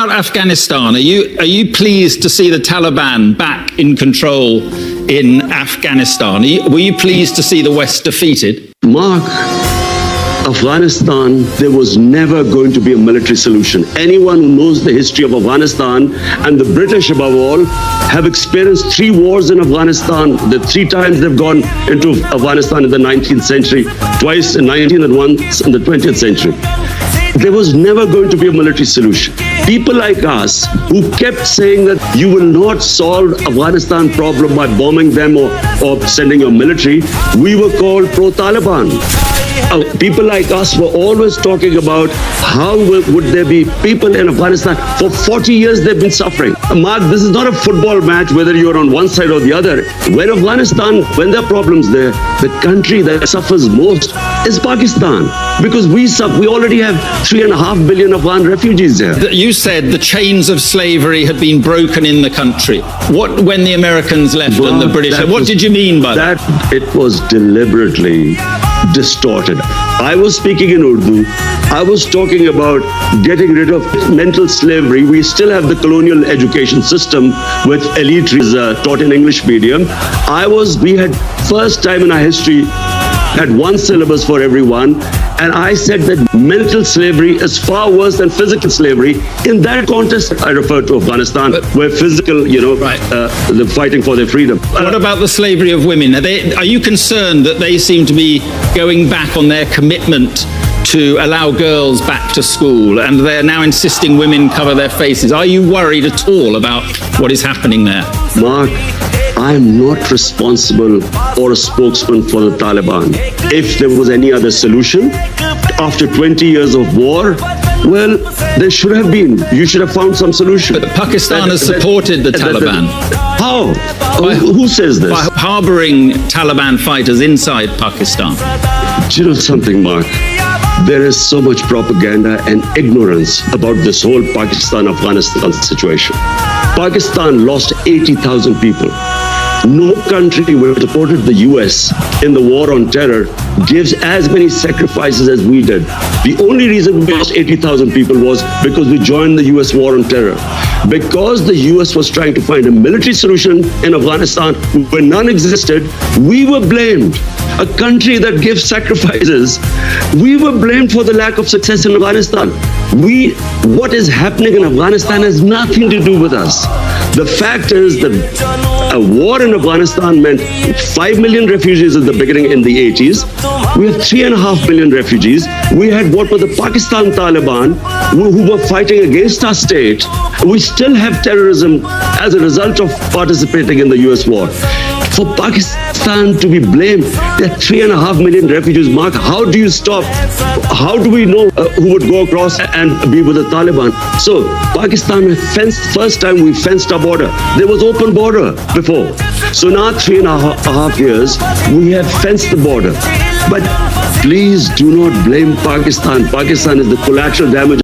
about Afghanistan? Are you pleased to see the Taliban back in control in Afghanistan? Were you pleased to see the West defeated? Mark, Afghanistan, there was never going to be a military solution. Anyone who knows the history of Afghanistan, and the British above all, have experienced 3 wars in Afghanistan. The 3 times they've gone into Afghanistan in the 19th century, twice in 19th and once in the 20th century. There was never going to be a military solution. People like us who kept saying that you will not solve Afghanistan problem by bombing them or sending your military, we were called pro-Taliban. People like us were always talking about how would there be people in Afghanistan. For 40 years they've been suffering. Mark, this is not a football match whether you're on one side or the other. When there are problems there, the country that suffers most is Pakistan. Because we already have 3.5 billion Afghan refugees there. You said the chains of slavery had been broken in the country. When the Americans left and the British, what did you mean by that? It was deliberately distorted. I was speaking in Urdu. I was talking about getting rid of mental slavery. We still have the colonial education system with elite is taught in English medium. We had first time in our history had 1 syllabus for everyone. And I said that mental slavery is far worse than physical slavery. In that context, I refer to Afghanistan, where physical, they're fighting for their freedom. What about the slavery of women? Are you concerned that they seem to be going back on their commitment to allow girls back to school, and they're now insisting women cover their faces? Are you worried at all about what is happening there? Mark, I'm not responsible or a spokesman for the Taliban. If there was any other solution, after 20 years of war, well, there should have been. You should have found some solution. But Pakistan has supported the Taliban. How? Who says this? By harboring Taliban fighters inside Pakistan. Do you know something, Mark? There is so much propaganda and ignorance about this whole Pakistan-Afghanistan situation. Pakistan lost 80,000 people. No country which supported the US in the war on terror gives as many sacrifices as we did. The only reason we lost 80,000 people was because we joined the US war on terror. Because the US was trying to find a military solution in Afghanistan where none existed, we were blamed. A country that gives sacrifices, we were blamed for the lack of success in Afghanistan. What is happening in Afghanistan has nothing to do with us. The fact is that a war in Afghanistan meant 5 million refugees at the beginning in the 80s. We have 3.5 million refugees. We had what were the Pakistan Taliban who were fighting against our state. We still have terrorism as a result of participating in the US war. For Pakistan to be blamed, there are 3.5 million refugees. Mark, how do you stop? How do we know who would go across and be with the Taliban? So Pakistan first time we fenced our border. There was open border before. So now 3.5 years, we have fenced the border. But please do not blame Pakistan. Pakistan is the collateral damage.